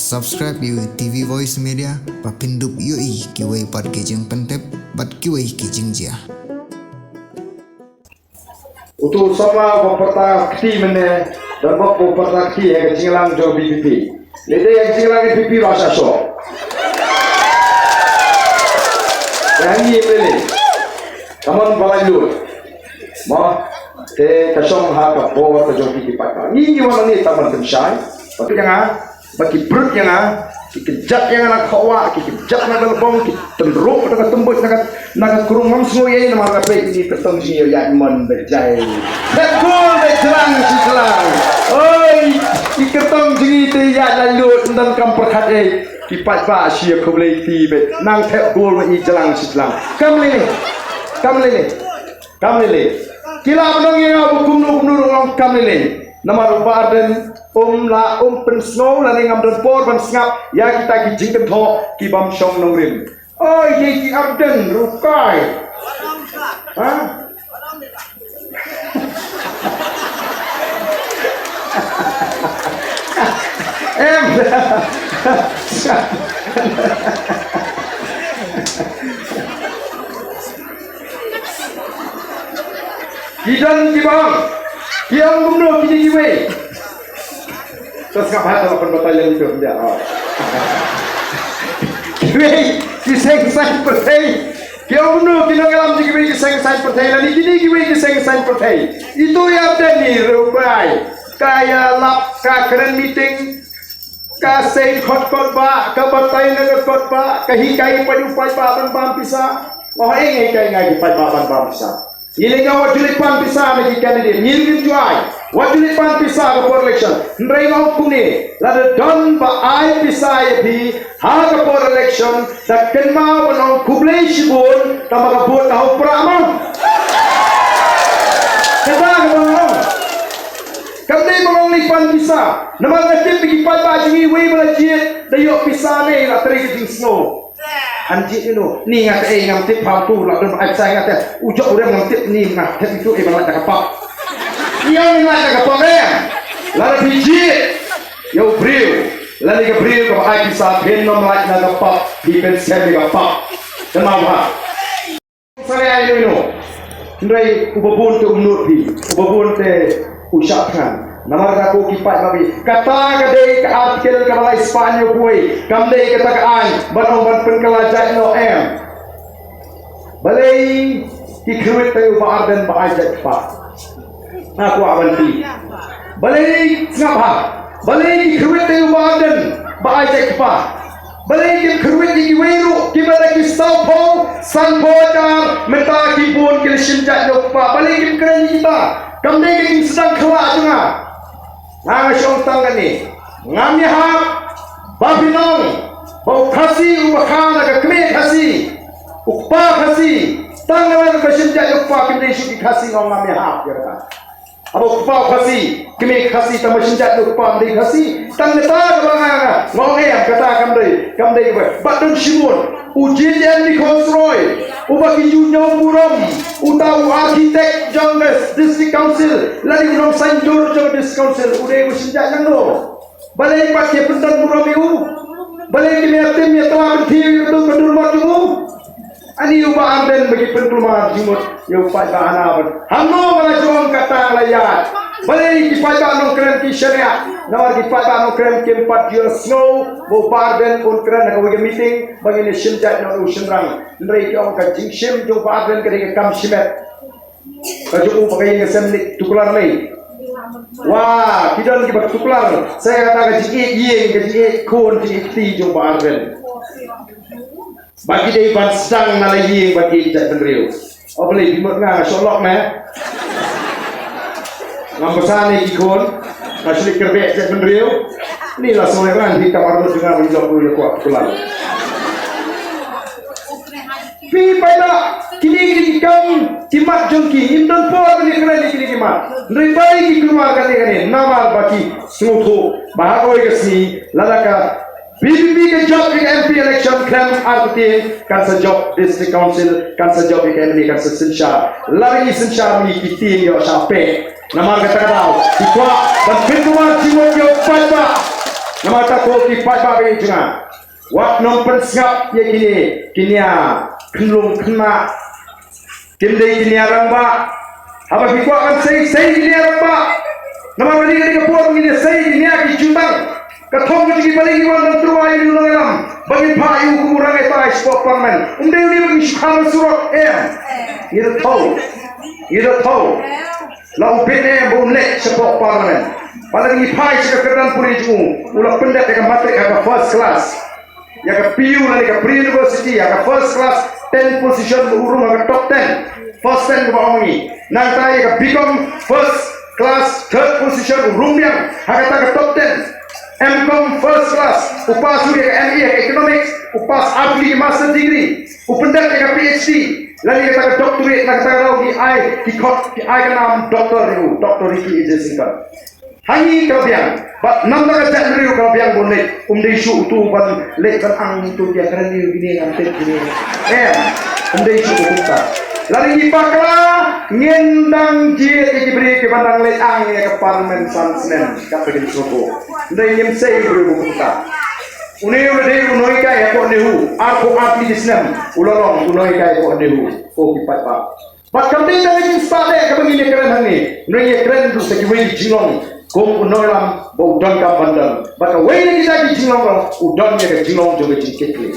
Subscribe you TV Voice Media và pindup yui kiwai pat kijing pentep bat kiwai kijing jia. Untuk sama pemerintah kti mana dan pemerintah kti yang cinglang jo BPP. Lede yang cinglang BPP rasa so. Yang ini beli. Kamu balalut. Ma te kasong hak bawa ke jo BPP pak. Ini gimana ni taman pensai. Tapi jangan bagi perut jangan dikejap yang anak kawa, dikejap nak telepon, diteruk nak tembus nak kurung mamsu ini nama apa ini ketemu sini yang menbejai. Betul bejelang sijelang. Oi, ketemu sini tu yang lalu tentang kamperkat kipat ba sia kembali tibe nang teh gol ini jelang sijelang. Kamu lele. Kila menang yang bukum orang kamu lele. Nama rupa dan pensnow la ngam don por ban ngap ya kita ki jingken tho ki bam shong nong rim oi ye ki abden rukai ha em kidan ki bang yang gumno ki ki we terus ngapa telepon batalan itu dia kiwe kiseng sang pertai kau nu kino ngalam kiwe kiseng sang pertai lagi kini kiwe kiseng sang pertai itu yang ada ni rupai kaya lap ka keren meeting ka sein khot ba ka batai na khot ba ka hikai padu pai ba ban pisa oh engai kai ngai pai ba ban pisa ini kau wajulik pan pisa bagi candidate ngilin juai wajulik pan pisa ke election ndrai ngau kuni lada don ba ai pisa yapi ha ke election tak kenma banong kublai shibun tamaga bot tahu pramang kita banong kamne banong ni pan pisa nama ngajib bagi pan ba jingi wei belajit dayok pisa ne la teri ke snow anjing itu ni ngat ngam tip pau tu la don ai sai ngat ujok urang ngam tip ni ngat tip itu balat kapak yang ngat kapak la biji yo bril la ni bril ko ai bisa ben nom lat na kapak di ben sebe kapak kenal ha saya ini ndai ubabun te umnut bi ubabun te usyapkan nama aku kipat babi kata kadai ke artikel ke balai Spanyol kuai kamdai kata kaan banong ban penkelajai no balai kikruit tayo ba arden ba ajak pa aku awanti balai ngapa balai kikruit tayo ba arden ba ajak pa balai kikruit di weru kibala ki saupo sanpo jar meta kibun kilshinjat no pa balai kikren kita kamdai king sedang kelak junga nang syong tangga ni ngami hap babinong bau khasi ubakana ka kme khasi ukpa khasi tangan besin ja ukpa kme shi khasi ngong ngami hap ya abo ukpa khasi kme khasi tamashin ja ukpa mde khasi tang ta banga ngong em kata kamdai ba dun shimun ujin yan di khosroy ubaki junyo muram utau architect jongles district council lari unom sanjur jong district council udah usinja nanglo balai pakai pendan muram itu balai kimiatim ya telah berhenti itu pendur maju ani uba arden bagi pendelmar jumut yo pai bahana hamno bala jong kata layat balai ki pai bahano keren ki syariat nawar ki pai bahano keren ki 4 year snow bo barden on keren ka bagi meeting bagi ni shinjat no shinrang ndrai ki on ka jingshim jo barden ka kam shimet ka jo bagi ni semlik tukular lai wah kidon ki bak tukular saya kata ka jiki yeng ka jiki kon jiki ti jo barden bagi dia ban sedang nalayi bagi ijat bendriu oh boleh dimut ngah solok meh ngambesane ikon asli kerbe ijat bendriu ni lah soeran di kamar tu dengan menjok dulu kuat pulang pi pada kini kam kimat jongki indon por ni kena kini kimat ribai ki keluar kali nama bagi suatu bahagoi kesini lalaka BPP ke job di MP election claim arti kan sa job district council kan sa job di kan sa sinsha lari sinsha mi kiti yo sape nama kata kau ikwa dan kedua jiwa yo pada Nama tak ko kipat babi cuma. Wat nom pensap ye kini kenlung kena. Kinde kini ramba. Apa kita akan say kini ramba. Nama beli kini kepuat kini say kini aki cumbang. Katong kini balik iwan dan terwai di ulang bagi payu kurang eta sport parmen. Umde ini bagi shukar surat Ida tahu. Lau bete boleh sport parmen. Paling ini pai sekedan puri jung. Ulah pendat dengan matrik agak first class. Yang PU lagi ke pre-university agak first class 10 position urung agak top 10. First 10 ke bawah ini. Nanti agak become first class third position urung yang agak top 10. MCom first class, upas sudah ke ME ke economics, upas abli master degree, upendat ke PhD, lalu kita ke doctorate, nak kita tahu di I ke nam doktor Ricky Ijazingkan. Hangi kelebihan, but nampak kerja dulu kelebihan boleh, isu tu ban lekkan ang itu dia keren gini nanti gini, isu tu kita. Lalu dipaklah ngendang dia diberi kebandang leang ya ke parlemen sansnen kapten soko. Ndai nyem sei beri buka. Unoi kai ko nehu. Aku apli disnam. Ulolong unoi kai ko nehu. Ko kipat pa. Bat kamding dari start ke begini keren hangi. Ndai keren tu sekiwi jingong. Kum unoi lam bau don kam bandang. Bat wei kita di jingong udon ya ke jingong joge jingkekli.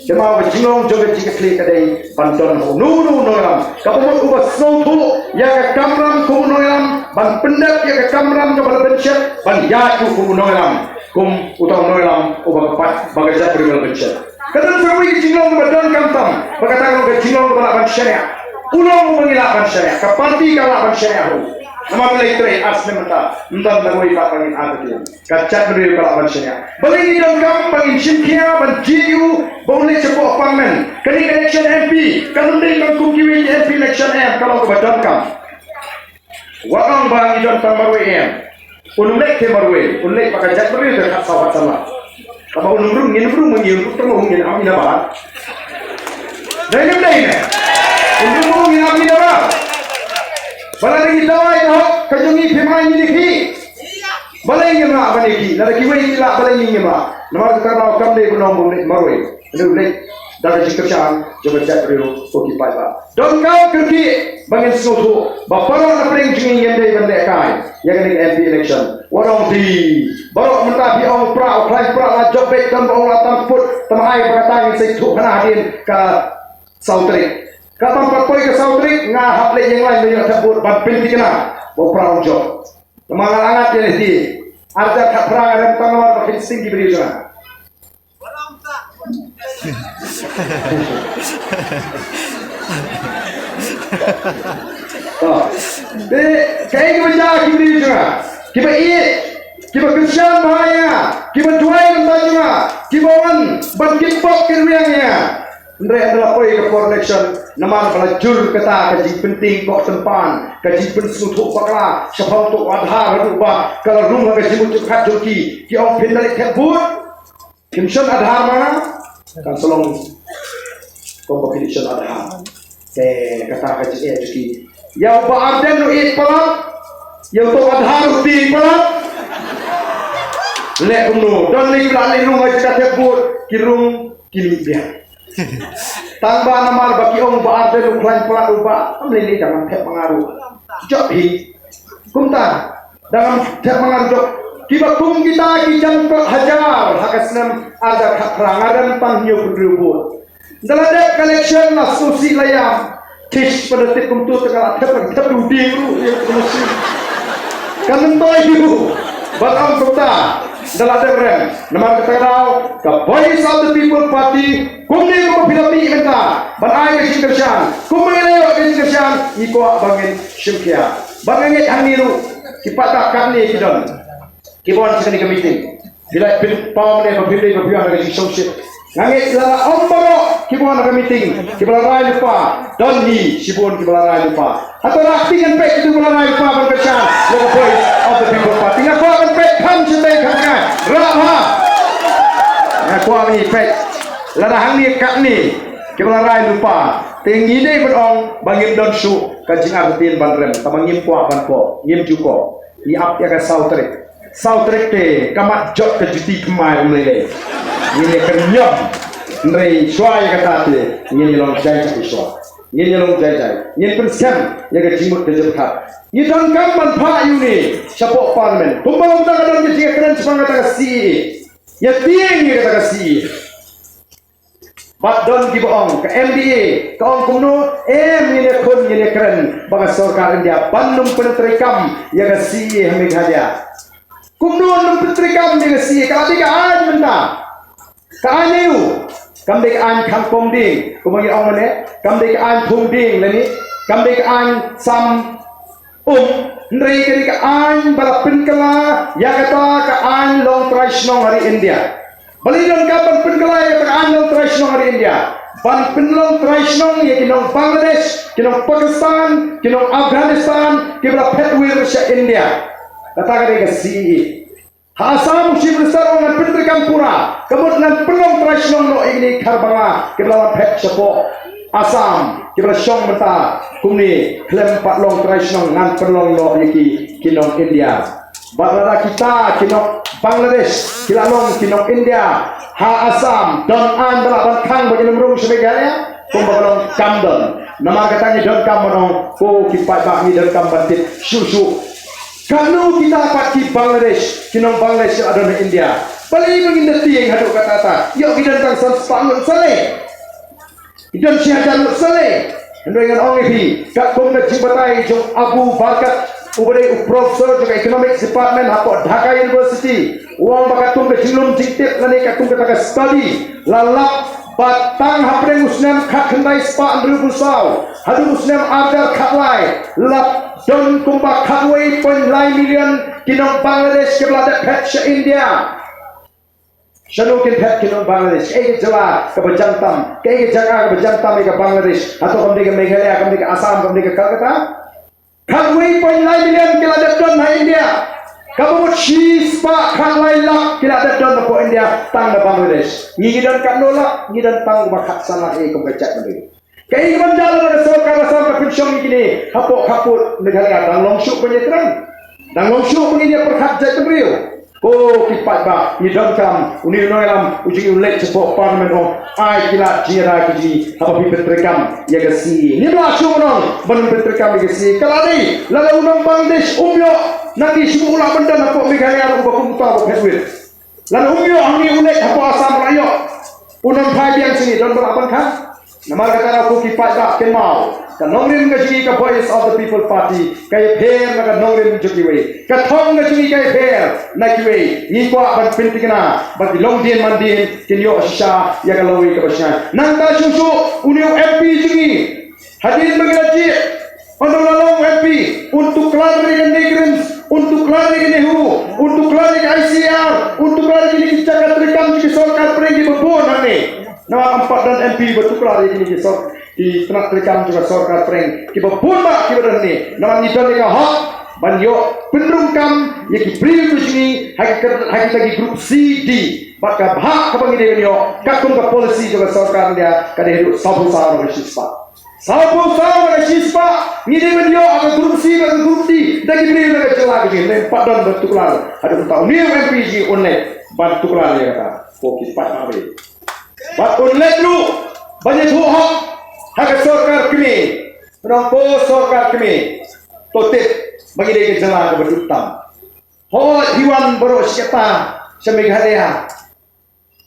Cuma berjingong joget jingkekli kadai bandon nu lam. Kapumut ubah snow tu ya ke kamram kum noilam ban pendat ya ke kamram ke bala bencet ban yatu kum noilam kum utang noilam ubah kepat bagajat berbal bencet. Kadang sawi jingong badon kamtam bagatan ke jingong bala ban syariah. Ulong mengilakan syariah kapati kalaban syariah. Nama mulai teri asli mata entah nangoi kapangin adatnya kacat beri kalaban syariah. Balik dalam kampang Simkia ban GU boleh cepat parlemen. Kini election MP kalau dia nak kukiwi MP election M kalau kebadan kam. Wakang bang idon tamarwe M. Unlek tamarwe unlek pakai cat beri terhad sawat sama. Kalau unurung mengiru temu ngin amina bahat. Dah ni. Unurung ngin amina bahat. Balai dawai dah kajungi pemain ini. Balai ngema balai nada kiwai ila balai ngema. Nama kita tahu kamde gunung boleh marwai. Boleh dari jikerjaan coba cek dulu koki pai. Don kau kerja bangin suatu. Bapak nak pering jengi yang dari bandai kai. Yang ini MP election. Warong di baru mentapi orang pra, klien pra lah job baik dan orang tamput temai berkatang saya tu kena hadir ke Sautrik. Kata perpoi ke Sautrik ngah hak yang lain banyak sebut ban pinti kena bau pra job. Temangan angat jadi di arja tak perang dan tangawar makin tinggi beri juga. Kayak kita kibri juga, kita kita kerja bahaya, kita jual juga, kita ban kipok kerjanya. Mereka adalah poi ke election, nama pelajur kata kaji penting kok sempan, kaji penting untuk pakla, siapa untuk adhar berubah, kalau rumah kaji untuk kajuki, kita pindah kebut, kimson adhar mana? Kan selong competition adhar. Kata kaji kajuki. Yang berardan lu pelat, yang tu adhar di pelat. Lek umno, dan lagi belakang rumah kita tebut kirung kilibia. Tambah nama bagi orang berardan lu klaim pelat ubah, ambil jangan tep pengaruh. Joki, kumta, dalam tep pengaruh. Kiba kum kita kijang hajar, hakasnam ada perangadan panggil berdubur. Dalam dek collection asusi layam. Tish pada tip kumtu tengah terudi ru yang mesti kan toy ibu batam kota dalam deren nama kita tahu the voice of the people party kumni ko pilapi menta banai ke kerjaan kumni ke kerjaan iko bangin simkia bangin haniru kipata kami kidon kibon sekali ke meeting bila pam ne pabili pabian ke social ngangit la omboro kibon ke meeting kibala rai lupa don hi sibon kibala rai lupa atau raktingan pek itu kibala rai lupa berkesan the voice of the people party ngaku akan pek kam cintai kangai raha ngaku ami pek larang ni kak ni kibala rai lupa tinggi ni berong bangim don su kajing artin banrem tamangim kwa ban ko ngim juko ni ap ya ka Sautrik sau trekte kamat jot ke juti kemai umlele ini kenyam nrei suai kata te ini long jai jai suai ini long jai jai ini pensiam yang ke jimut ke jebhat ini don kam man pha uni sapok parlimen pembalong tak ada yang jika keren semangat tak si ya tiang ni kata si bat don ki boong ke MDA ke ong kumno ini kon ini keren bagi sarkar India bandung penterikam yang ke si Meghalaya kumno penterikam yang ke si kalau tiga an mentah kaanyu kamdek an kham kom ding kumagi ong mane kamdek an thum ding lani kamdek an sam ndrei kari ka an bala pinkala ya kata ka an long traishnong hari India bali don ka ban pinkala ya ka an long traishnong hari India ban pinlong traishnong ya kinong Bangladesh kinong Pakistan kinong Afghanistan kibla petwir sa India kata ka si Asam musim besar orang Pintri Kampura, kemudian pelong traishnong no ini karbala kebelawan pek sepo Asam kebela syong menta kumni klem pat long traishnong ngan pelong no iki kinong India. Badara kita kinong Bangladesh kilalong kinong India ha Asam don an bala kang bagi nemrung sebagainya kumbalong kamdon. Nama katanya don kamdon ko kipat bak ni don kambatit susu. Kalau kita dapat di Bangladesh, kinong Bangladesh ada di India. Balik mengindati yang hadap kata-kata. Yuk kita tentang sanspang saleh. Kita siajan saleh. Hendaknya dengan orang ini, kat kumna jimbatai jom Abu Barkat, ubade profesor juga economics department apa Dhaka University. Uang bakatung ke jilum jingtip lani katung ke study. Lalap batang hapreng usnam kat kendai spa andru busau. Hadu usnam ardal katlai. Lap don kumpa katway point lai million kinong Bangladesh kebeladak pet sa India. Shanukin pet kinong Bangladesh. Ege jala ke berjantam. Ege jaga ke berjantam ke Bangladesh. Atau kami ke Meghalaya, kami ke Assam, kami ke Calcutta. Katway point lai million kebeladak don na India. Kamu shispa katlai lak kebeladak don na India tang na Bangladesh. Ngidan kat nolak, ngidan tang makat sana kebecak beli. Kaya iman jalan ada sokar rasa pensiun ini hapuk negara dan longsuk penyeteran dan longsuk penginya perhat jatuh beliau. Oh kipat bah idam kam uni noilam ujung ulet sepok parlimen oh ai kila jira kiji apa pipetrekam ya gasi ni lah sumong ban pipetrekam ya gasi kalari lalu unang Bangladesh umyo nanti semua benda napok Meghalaya aku bakumta aku petwit lalu umyo angni ulet apa Asam rayo unang yang sini dan berapan kan. Nama kata aku kipat tak kenal. Kan nongrim ngaji ke Voice of the People Party. Kaya pair maka nongrim jukiwe. Katong ngaji kaya pair nakiwe. Ngikwa ban pintikna. Bagi longdien mandien kinyo asya ya kalawi ke basya. Nanta susu uniu MP juki. Hadirin bagi ngaji. Untuk lalong MP untuk kelar dengan migrants, untuk kelar dengan NEHU, untuk kelar dengan ICR, untuk kelar dengan kebijakan terekam juga sorkar pergi berbon hari. Nama 4 dan MP bertukar ini di tengah terekam juga sorkar pereng. Kita pun mak kita dah ni. Nama ni dah mereka hak banyo penrungkam yang diberi tu sini hak lagi grup C D. Maka hak kebangi dia ni katung ke polisi juga sorkar dia kada hidup sabu sahar oleh sispa. Sabu sahar oleh sispa ni dia ni agak grup C agak grup D. Dah diberi mereka celah begini. Empat dan bertukar. Ada tahu ni MPG online bertukar dia kata. Fokus pat nabi. Bat unlet lu banyak hak hak sorkar kami menangko sorkar kami totip bagi dia jalan ke berdutam hot hiwan baru siapa Meghalaya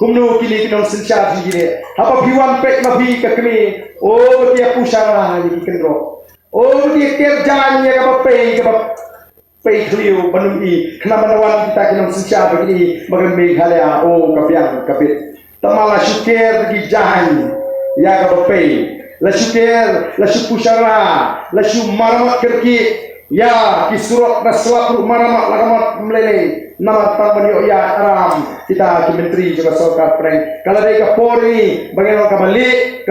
kumno kini kinong sensyar sini apa hiwan pek mafi ke kami oh dia pusara ni kendro oh dia kerjanya ke pay kliu penumi kenapa nawan kita kinong sensyar begini bagi Meghalaya oh kapiang kapit tamala syukur pergi jahan ya kapay la syukur la syupusara la syumaramat kerki ya kisurat naslap maramat lagamat melele nama tamanyo ya aram kita ke menteri juga sorkar preng kalau dari Kapolri bagaimana kabayong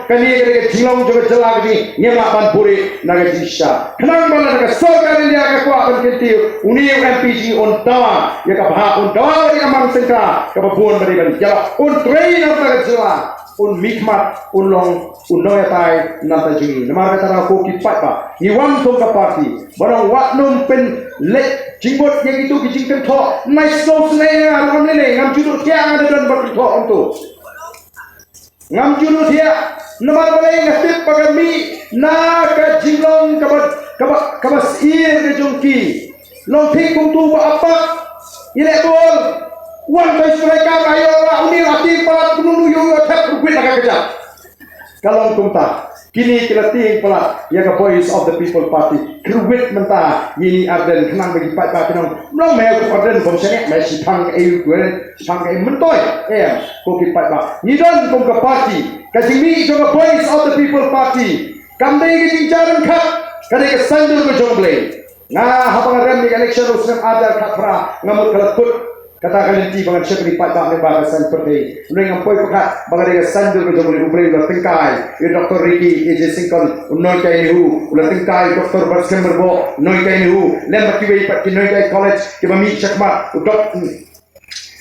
kali dari jilong juga jelag ni nyemak ban puri naga jisha kenang bala naga sorkar dia ka kuat penting uni MPG on dawa ya ka bahak on dawa ya mang sengka ka babon bari ban jala on train apa jelah un mikmat un long un noya tai nanta jingi namar kata ko ki pat ba ni wan tong ka party barang wat num pen lek jingbot yang itu kijingkan tho nice no snai ngam ne ngam judo tia ada don bak tho onto ngam judo tia namar balai ngatip pagami na ka jinglong kabas ir de jongki long thik kum tu ba apa ile tol wan kai mereka ayo la uni ati palat kununu yo thap rukwit agak kejap kalau kumta kini kita ting pelat ya ka voice of the people party kruwit menta yini arden kenang bagi pat pat kenang mlo me ko arden bom sene me sipang e sipang e mentoy ko ki pat ba ni don kum ka party ka jimi jo ka voice of the people party kam dei ki jaran khat kade ka sandur ko jongle nga habang rem ni election usem adar khapra ngamut kalakut kata kalinti bangan siya kini patah ni baga san perti nung ang poy pakat bangan dia sandur ko jomuli ubre ulah tingkai Dr. Ricky AJ Singkon unoy kay ni hu ulah tingkai Dr. Barskem Berbo unoy kay ni hu lem kiwei pat kinoy kay college kibami syakmat udok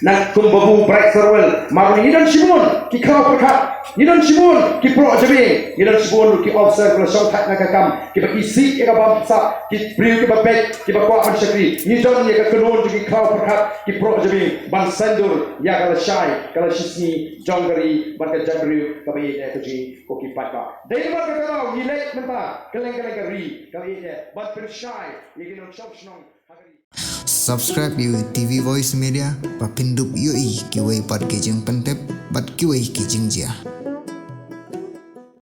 nang kumbabu bright farewell maru ni dan simun ki kau pakat ni dan simun ki pro jabe ni dan simun ki officer ko song tak nakakam ki ba isi ka bamsa ki priu ki ba bet ki ba ko an syakri ni don ye ka kanon ki kau pakat ki pro jabe ban sandur ya kala shai kala shisni jongari ban ka jabri ka ba ye ko ji ko ki pat ba dei ba ka kala ni lek menta kaleng kari ka ye ban per shai ye ki no chok snong Subscribe you TV Voice Media papindup yoi kiwai pat kijing pentep bat kiwai kijing jia.